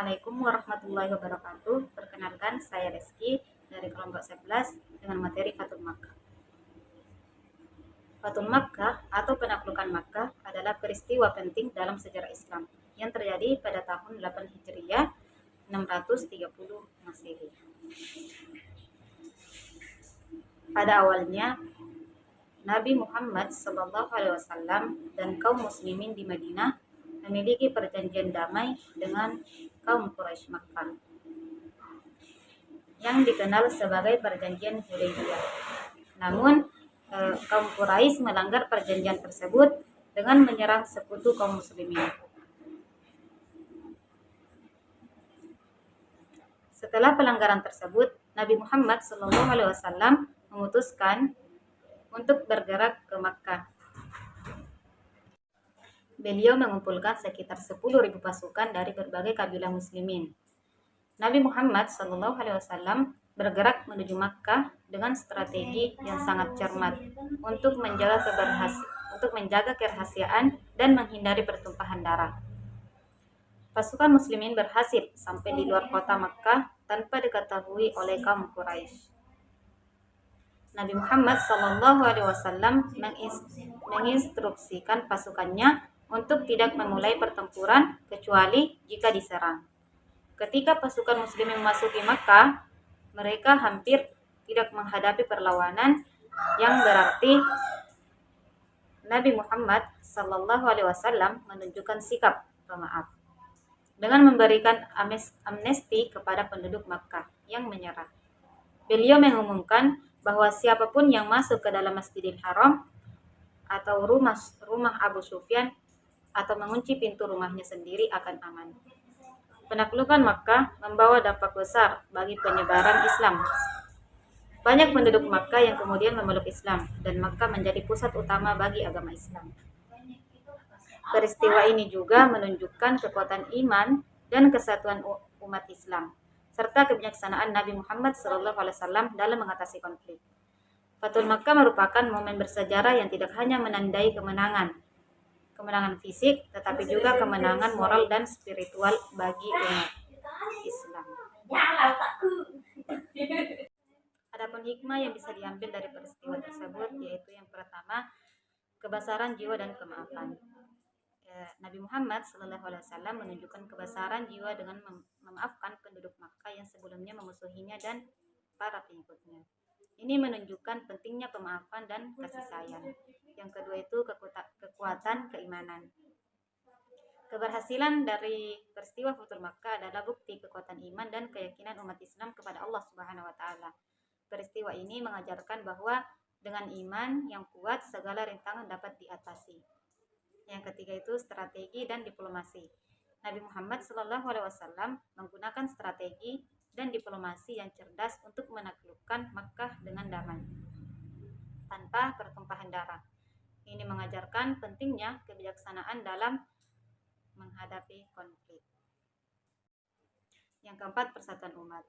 Assalamualaikum warahmatullahi wabarakatuh. Perkenalkan, saya Reski dari kelompok 11 dengan materi Fathul Makkah. Fathul Makkah atau penaklukan Makkah adalah peristiwa penting dalam sejarah Islam yang terjadi pada tahun 8 Hijriah 630 Masehi. Pada awalnya, Nabi Muhammad SAW dan kaum muslimin di Madinah memiliki perjanjian damai dengan kaum Quraisy Makkah yang dikenal sebagai perjanjian Hudaybiyah. Namun, kaum Quraisy melanggar perjanjian tersebut dengan menyerang sekutu kaum muslimin. Setelah pelanggaran tersebut, Nabi Muhammad SAW memutuskan untuk bergerak ke Makkah. Beliau mengumpulkan sekitar 10.000 pasukan dari berbagai kabilah muslimin. Nabi Muhammad SAW bergerak menuju Makkah dengan strategi yang sangat cermat untuk menjaga kerahasiaan dan menghindari pertumpahan darah. Pasukan muslimin berhasil sampai di luar kota Makkah tanpa diketahui oleh kaum Quraisy. Nabi Muhammad SAW menginstruksikan pasukannya untuk tidak memulai pertempuran kecuali jika diserang. Ketika pasukan muslimin memasuki Makkah, mereka hampir tidak menghadapi perlawanan, yang berarti Nabi Muhammad SAW menunjukkan sikap pemaaf dengan memberikan amnesti kepada penduduk Makkah yang menyerah. Beliau mengumumkan bahwa siapapun yang masuk ke dalam Masjidil Haram atau rumah Abu Sufyan atau mengunci pintu rumahnya sendiri akan aman. Penaklukan Makkah membawa dampak besar bagi penyebaran Islam. Banyak penduduk Makkah yang kemudian memeluk Islam dan Makkah menjadi pusat utama bagi agama Islam. Peristiwa ini juga menunjukkan kekuatan iman dan kesatuan umat Islam serta kebijaksanaan Nabi Muhammad SAW dalam mengatasi konflik. Fathul Makkah merupakan momen bersejarah yang tidak hanya menandai kemenangan fisik, tetapi juga kemenangan moral dan spiritual bagi umat Islam. Adapun hikmah yang bisa diambil dari peristiwa tersebut yaitu yang pertama, kebesaran jiwa dan kemaafan. Nabi Muhammad SAW menunjukkan kebesaran jiwa dengan memaafkan penduduk Makkah yang sebelumnya memusuhinya dan para pengikutnya. Ini menunjukkan pentingnya pemaafan dan kasih sayang. Yang kedua itu kekuatan keimanan. Keberhasilan dari peristiwa Fathul Makkah adalah bukti kekuatan iman dan keyakinan umat Islam kepada Allah Subhanahu wa taala. Peristiwa ini mengajarkan bahwa dengan iman yang kuat segala rintangan dapat diatasi. Yang ketiga itu strategi dan diplomasi. Nabi Muhammad SAW menggunakan strategi dan diplomasi yang cerdas untuk menaklukkan Makkah dengan damai tanpa pertumpahan darah. Ini mengajarkan pentingnya kebijaksanaan dalam menghadapi konflik. Yang keempat, persatuan umat.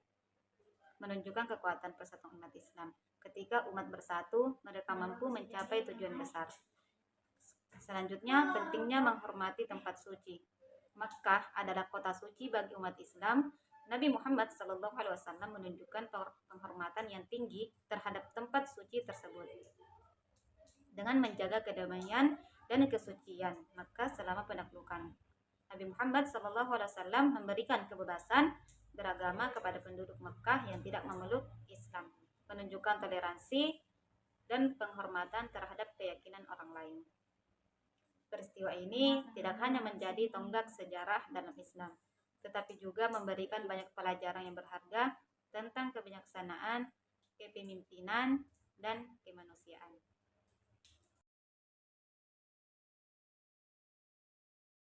Menunjukkan kekuatan persatuan umat Islam. Ketika umat bersatu, mereka mampu mencapai tujuan besar. Selanjutnya, pentingnya menghormati tempat suci. Makkah adalah kota suci bagi umat Islam. Nabi Muhammad SAW menunjukkan penghormatan yang tinggi terhadap tempat suci tersebut dengan menjaga kedamaian dan kesucian Makkah selama penaklukan. Nabi Muhammad SAW memberikan kebebasan beragama kepada penduduk Makkah yang tidak memeluk Islam, menunjukkan toleransi dan penghormatan terhadap keyakinan orang lain. Peristiwa ini tidak hanya menjadi tonggak sejarah dalam Islam, tetapi juga memberikan banyak pelajaran yang berharga tentang kebijaksanaan, kepemimpinan, dan kemanusiaan.